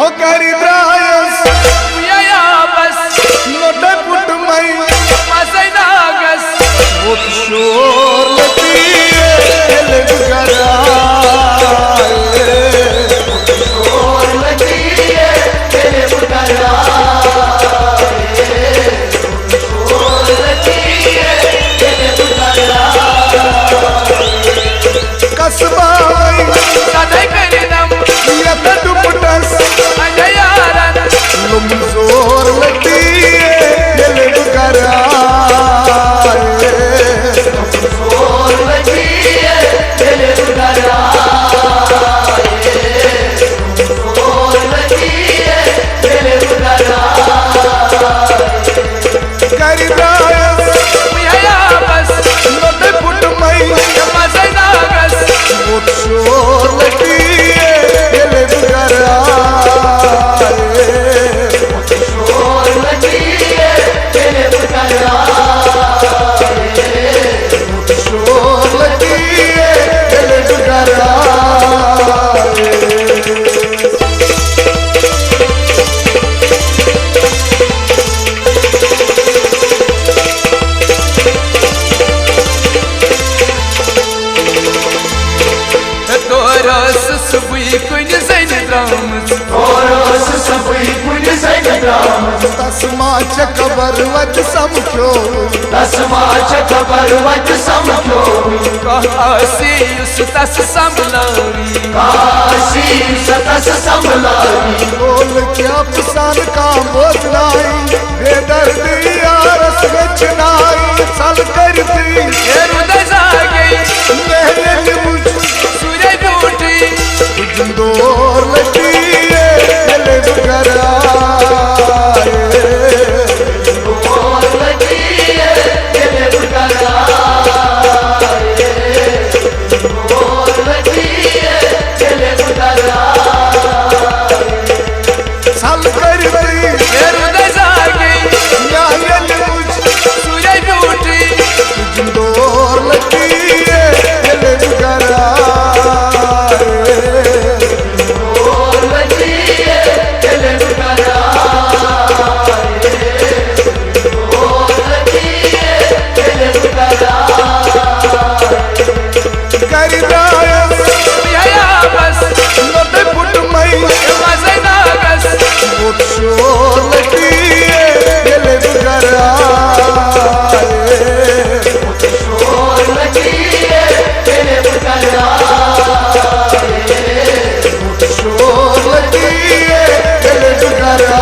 हो करी द्रायस या बस नोटे पुट मई मसै नागस वो शोर लती ले गरा शोर लती ले गरा शोर लती ले गरा कसबा सदै करिदम यत दुपटस अजयारन लुम जोर लती ले गरा जोर लती ले गरा जोर लती ले गरा करी द्रायस या बस नोटे पुट मई मसै नागस वो शोर लती ले गरा शोर लती ले गरा शोर लती ले गरा Doros subui kun zain drams Doros subui kun zain drams Tasma chakabar vat samkyo Tasma chakabar vat samkyo Kaasi ustas samlavi Kashi सतस संभलावी बोल क्या पिसान का बोझनाई बेदर्द यारस गचनाई सल करती हृदय जागे मेहनत मुझ सूर्य टूटी जिंदोर लगी ले गरा जिंदोर लगी ले गरा जिंदोर लगी सल करती हृदय जागे न्यायल मुझ सूर्य टूटी जिंदोर लगी ले गरा जिंदोर लगी ले गरा जिंदोर लगी ले गरा करी द्रायस या बस नोटे पुट मई मसै नागस वो शोर लती ले गरा शोर लती ले गरा शोर लती ले गरा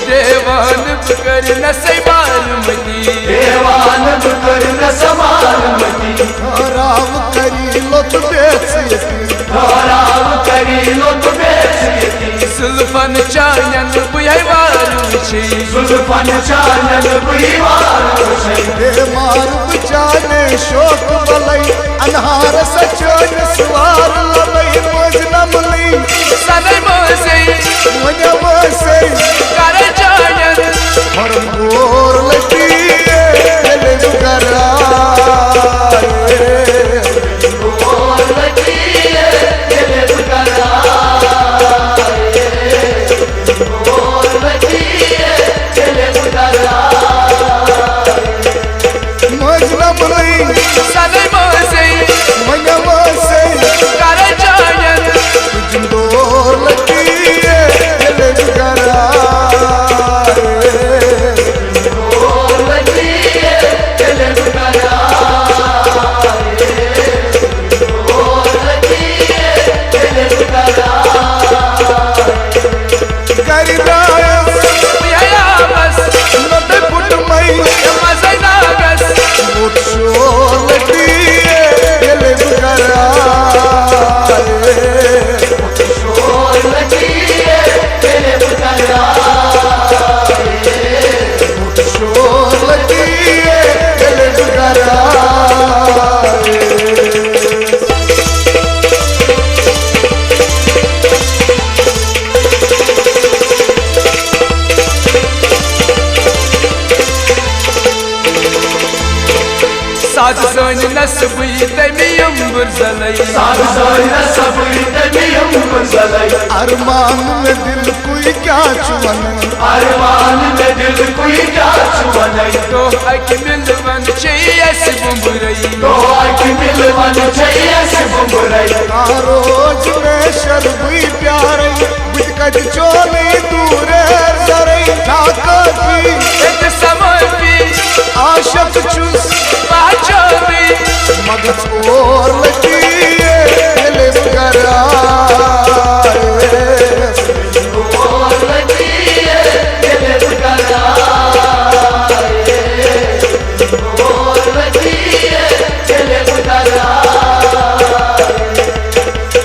देवान कर न सै बालमती देवान कर न समारमती राम करी लो तु बेसियती राम करी लो तु बेसियती सुल्फन चानन बुझै वारू छी सुल्फन चानन बुईवार छे मार बचाने शोक बलई अनहार सचोन सवार ललई मोज नमली सदै मोसै मोज मोसे कर चानन हरम गोर लती ले गरा गोर लती ले गरा गोर लती ले गरा मोज नमली सदै मोसै मोज मोसे कर चानन जिंदोर लती ले गरा जिंदोर लती ले गरा जिंदोर लती ले गरा करी द्रायस या बस नोटे पुट मई मसै नागस वो शोर लती ले गरा शोर लती ले गरा शोर लती ले गरा साथ सोन नसबी तमियम बुरजलई साथ सोन नसबी तमियम बुरजलई अरमान में दिल कोई क्या चुवन अरमान में दिल कोई क्या चुवन तो अक मिलवन चाहिए बुम्बरई तो अक मिलवन चाहिए बुम्बरई रोज में शर्बी प्यारे बिकज चोली दूर सरई ठाका की एक समय भी आशक चुस बाचोरी मगज और लगी दिल बुगरा और लगी दिल बुगरा और लगी दिल बुगरा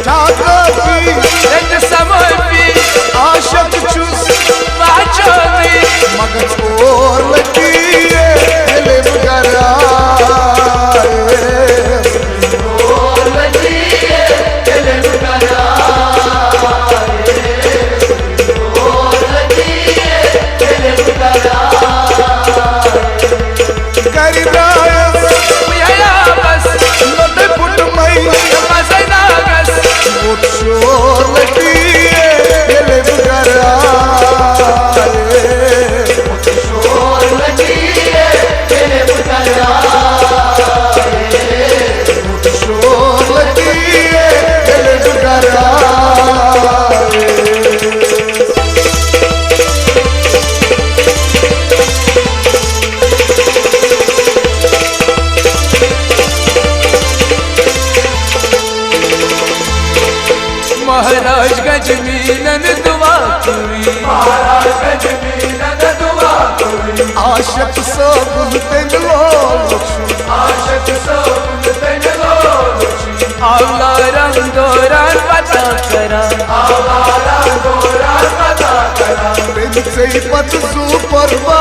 ठाका की एक समय भी आशक चुस बाचोरी मगज और लगी दिल बुगरा महाराजगंज मीनन दुआ करी महाराजगंज मीनन दुआ करी आशक सब तेलो आशक सब तेलो आवला रंग दौरान पता करा आवारा दौरान पता करा बिन से पत सुपरवा